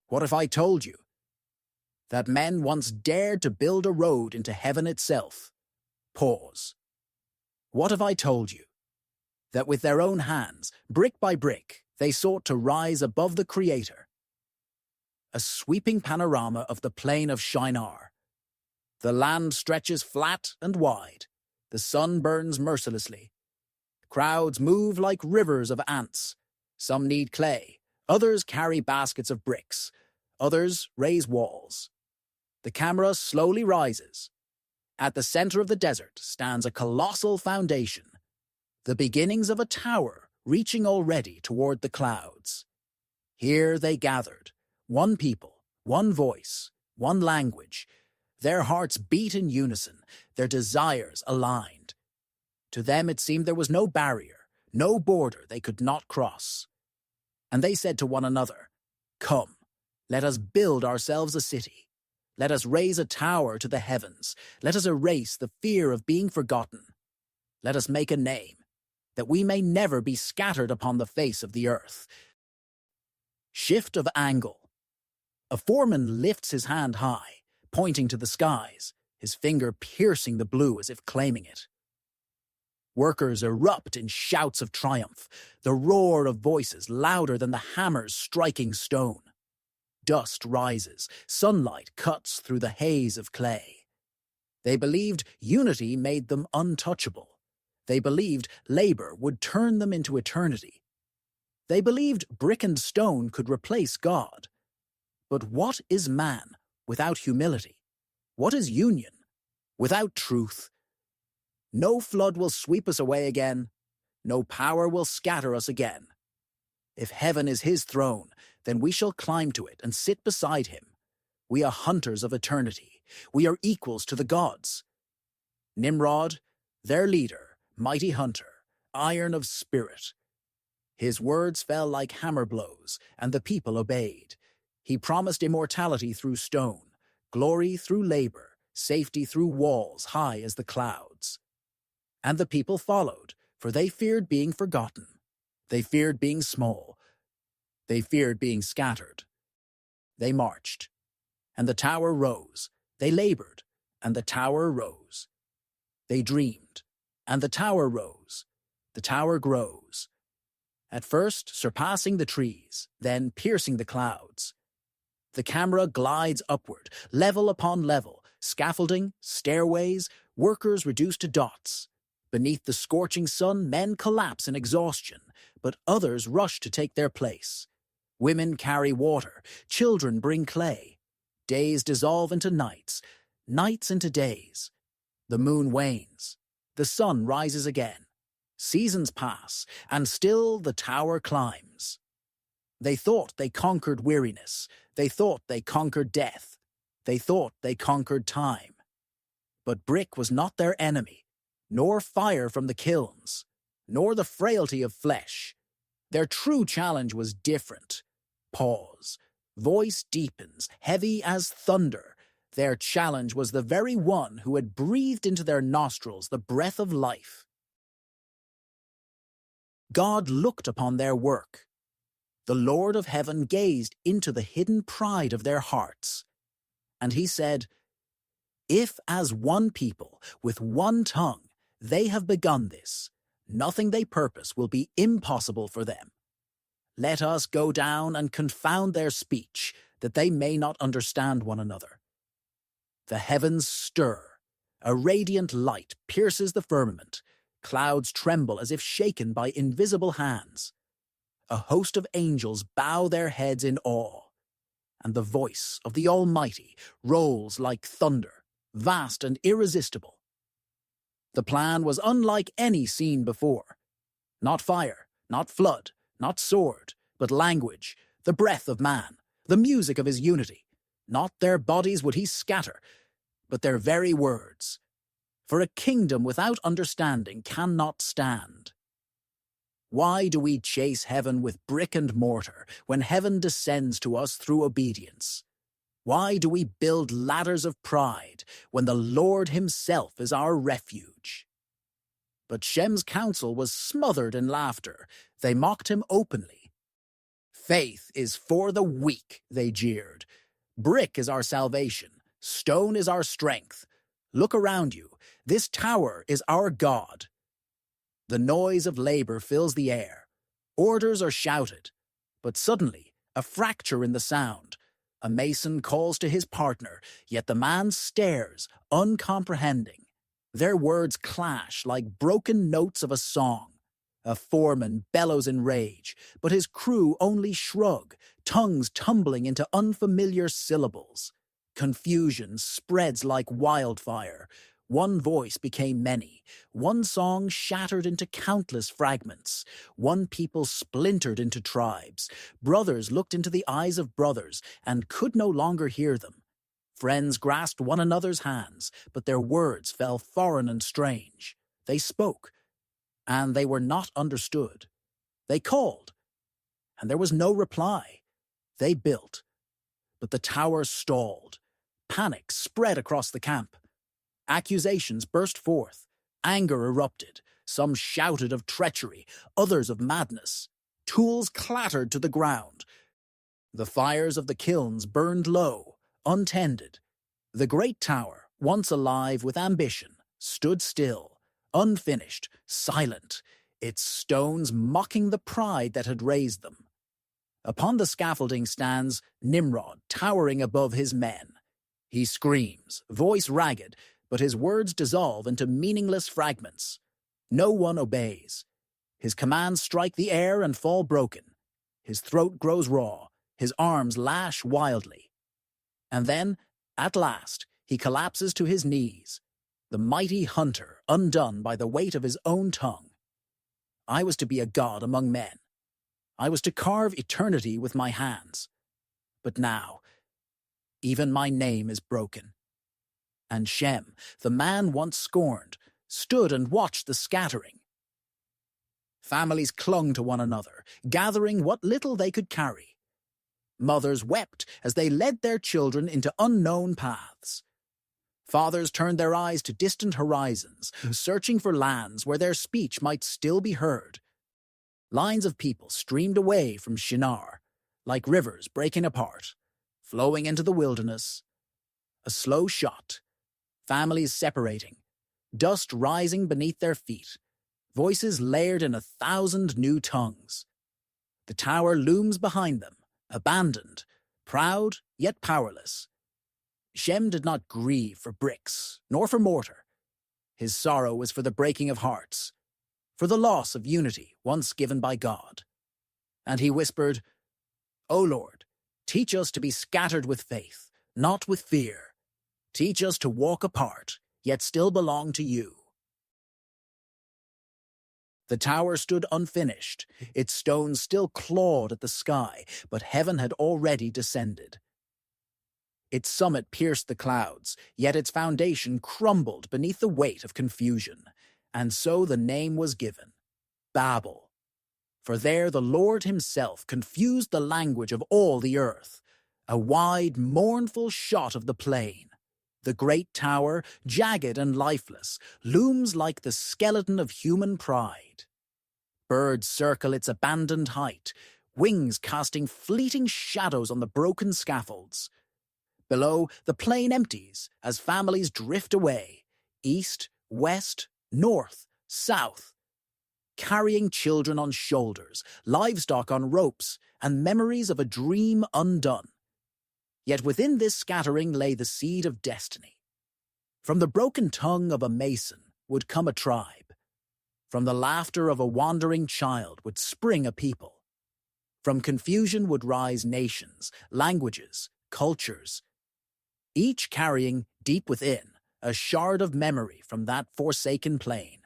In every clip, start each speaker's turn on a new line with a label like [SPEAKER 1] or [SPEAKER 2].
[SPEAKER 1] What if I told you that men once dared to build a road into heaven itself? Pause. What if I told you that with their own hands, brick by brick, they sought to rise above the Creator? A sweeping panorama of the plain of Shinar. The land stretches flat and wide. The sun burns mercilessly. Crowds move like rivers of ants. Some need clay. Others carry baskets of bricks. Others raise walls. The camera slowly rises. At the center of the desert stands a colossal foundation, the beginnings of a tower reaching already toward the clouds. Here they gathered, one people, one voice, one language. Their hearts beat in unison, their desires aligned. To them it seemed there was no barrier, no border they could not cross. And they said to one another, "Come, let us build ourselves a city. Let us raise a tower to the heavens. Let us erase the fear of being forgotten. Let us make a name, that we may never be scattered upon the face of the earth." Shift of angle. A foreman lifts his hand high, pointing to the skies, his finger piercing the blue as if claiming it. Workers erupt in shouts of triumph, the roar of voices louder than the hammers striking stone. Dust rises, sunlight cuts through the haze of clay. They believed unity made them untouchable. They believed labor would turn them into eternity. They believed brick and stone could replace God. But what is man without humility? What is union without truth? No flood will sweep us away again. No power will scatter us again. If heaven is his throne, then we shall climb to it and sit beside him. We are hunters of eternity. We are equals to the gods. Nimrod, their leader, mighty hunter, iron of spirit. His words fell like hammer blows, and the people obeyed. He promised immortality through stone, glory through labor, safety through walls high as the clouds. And the people followed, for they feared being forgotten. They feared being small. They feared being scattered. They marched, and the tower rose. They labored, and the tower rose. They dreamed, and the tower rose. The tower grows. At first, surpassing the trees, then piercing the clouds. The camera glides upward, level upon level, scaffolding, stairways, workers reduced to dots. Beneath the scorching sun, men collapse in exhaustion, but others rush to take their place. Women carry water, children bring clay. Days dissolve into nights, nights into days. The moon wanes, the sun rises again. Seasons pass, and still the tower climbs. They thought they conquered weariness. They thought they conquered death. They thought they conquered time. But brick was not their enemy, nor fire from the kilns, nor the frailty of flesh. Their true challenge was different. Pause. Voice deepens, heavy as thunder. Their challenge was the very one who had breathed into their nostrils the breath of life. God looked upon their work. The Lord of heaven gazed into the hidden pride of their hearts. And he said, "If as one people, with one tongue, they have begun this, nothing they purpose will be impossible for them. Let us go down and confound their speech, that they may not understand one another." The heavens stir. A radiant light pierces the firmament. Clouds tremble as if shaken by invisible hands. A host of angels bow their heads in awe. And the voice of the Almighty rolls like thunder, vast and irresistible. The plan was unlike any seen before. Not fire, not flood, not sword, but language, the breath of man, the music of his unity. Not their bodies would he scatter, but their very words. For a kingdom without understanding cannot stand. Why do we chase heaven with brick and mortar when heaven descends to us through obedience? Why do we build ladders of pride when the Lord himself is our refuge? But Shem's counsel was smothered in laughter. They mocked him openly. Faith is for the weak, they jeered. Brick is our salvation. Stone is our strength. Look around you. This tower is our God. The noise of labor fills the air. Orders are shouted. But suddenly, a fracture in the sound. A mason calls to his partner, yet the man stares, uncomprehending. Their words clash like broken notes of a song. A foreman bellows in rage, but his crew only shrug, tongues tumbling into unfamiliar syllables. Confusion spreads like wildfire. One voice became many. One song shattered into countless fragments. One people splintered into tribes. Brothers looked into the eyes of brothers and could no longer hear them. Friends grasped one another's hands, but their words fell foreign and strange. They spoke, and they were not understood. They called, and there was no reply. They built, but the tower stalled. Panic spread across the camp. Accusations burst forth. Anger erupted. Some shouted of treachery, others of madness. Tools clattered to the ground. The fires of the kilns burned low, untended. The great tower, once alive with ambition, stood still, unfinished, silent, its stones mocking the pride that had raised them. Upon the scaffolding stands Nimrod, towering above his men. He screams, voice ragged, but his words dissolve into meaningless fragments. No one obeys. His commands strike the air and fall broken. His throat grows raw, his arms lash wildly. And then, at last, he collapses to his knees, the mighty hunter undone by the weight of his own tongue. I was to be a god among men. I was to carve eternity with my hands. But now, even my name is broken. And Shem, the man once scorned, stood and watched the scattering. Families clung to one another, gathering what little they could carry. Mothers wept as they led their children into unknown paths. Fathers turned their eyes to distant horizons, searching for lands where their speech might still be heard. Lines of people streamed away from Shinar, like rivers breaking apart, flowing into the wilderness. A slow shot, families separating, dust rising beneath their feet, voices layered in 1,000 new tongues. The tower looms behind them, abandoned, proud yet powerless. Shem did not grieve for bricks, nor for mortar. His sorrow was for the breaking of hearts, for the loss of unity once given by God. And he whispered, "O Lord, teach us to be scattered with faith, not with fear. Teach us to walk apart, yet still belong to you." The tower stood unfinished, its stones still clawed at the sky, but heaven had already descended. Its summit pierced the clouds, yet its foundation crumbled beneath the weight of confusion, and so the name was given, Babel. For there the Lord himself confused the language of all the earth, a wide, mournful shot of the plain. The great tower, jagged and lifeless, looms like the skeleton of human pride. Birds circle its abandoned height, wings casting fleeting shadows on the broken scaffolds. Below, the plain empties as families drift away, east, west, north, south, carrying children on shoulders, livestock on ropes, and memories of a dream undone. Yet within this scattering lay the seed of destiny. From the broken tongue of a mason would come a tribe. From the laughter of a wandering child would spring a people. From confusion would rise nations, languages, cultures, each carrying, deep within, a shard of memory from that forsaken plain.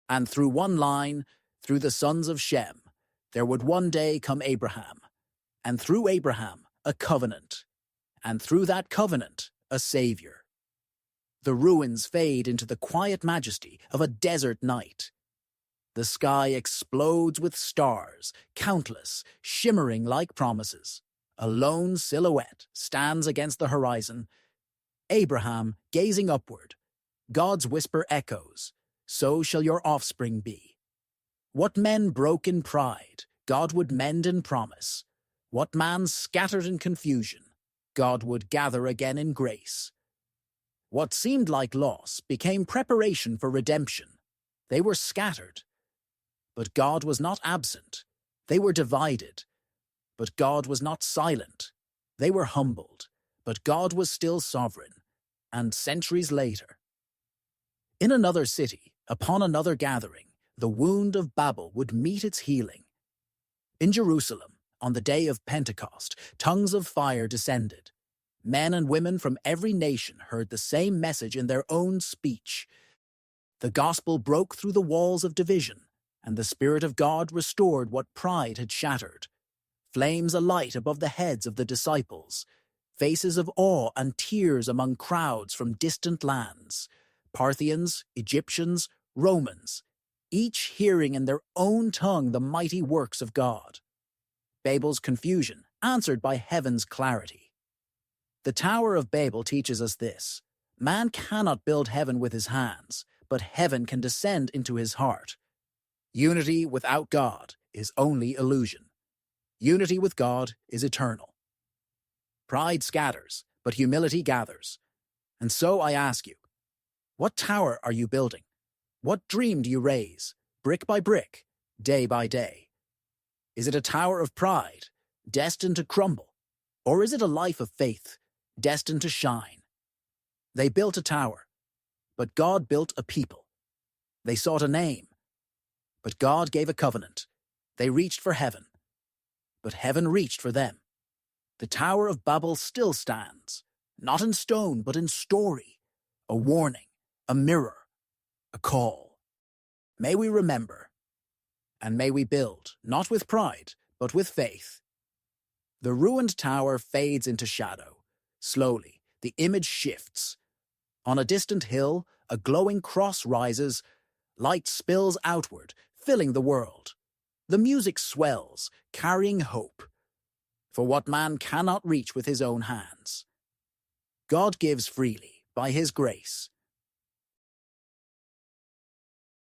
[SPEAKER 1] And through one line, through the sons of Shem, there would one day come Abraham, and through Abraham, a covenant, and through that covenant, a savior. The ruins fade into the quiet majesty of a desert night. The sky explodes with stars, countless, shimmering like promises. A lone silhouette stands against the horizon. Abraham gazing upward. God's whisper echoes, "So shall your offspring be." What men broke in pride, God would mend in promise. What man scattered in confusion, God would gather again in grace. What seemed like loss became preparation for redemption. They were scattered, but God was not absent. They were divided, but God was not silent. They were humbled, but God was still sovereign. And centuries later, in another city, upon another gathering, the wound of Babel would meet its healing. In Jerusalem, on the day of Pentecost, tongues of fire descended. Men and women from every nation heard the same message in their own speech. The gospel broke through the walls of division, and the Spirit of God restored what pride had shattered. Flames alight above the heads of the disciples, faces of awe and tears among crowds from distant lands, Parthians, Egyptians, Romans, each hearing in their own tongue the mighty works of God. Babel's confusion answered by heaven's clarity. The Tower of Babel teaches us this: man cannot build heaven with his hands, but heaven can descend into his heart. Unity without God is only illusion. Unity with God is eternal. Pride scatters, but humility gathers. And so I ask you, what tower are you building? What dream do you raise, brick by brick, day by day? Is it a tower of pride, destined to crumble? Or is it a life of faith, destined to shine? They built a tower, but God built a people. They sought a name, but God gave a covenant. They reached for heaven, but heaven reached for them. The Tower of Babel still stands, not in stone, but in story, a warning, a mirror, a call. May we remember, and may we build, not with pride, but with faith. The ruined tower fades into shadow. Slowly, the image shifts. On a distant hill, a glowing cross rises. Light spills outward, filling the world. The music swells, carrying hope for what man cannot reach with his own hands. God gives freely, by his grace,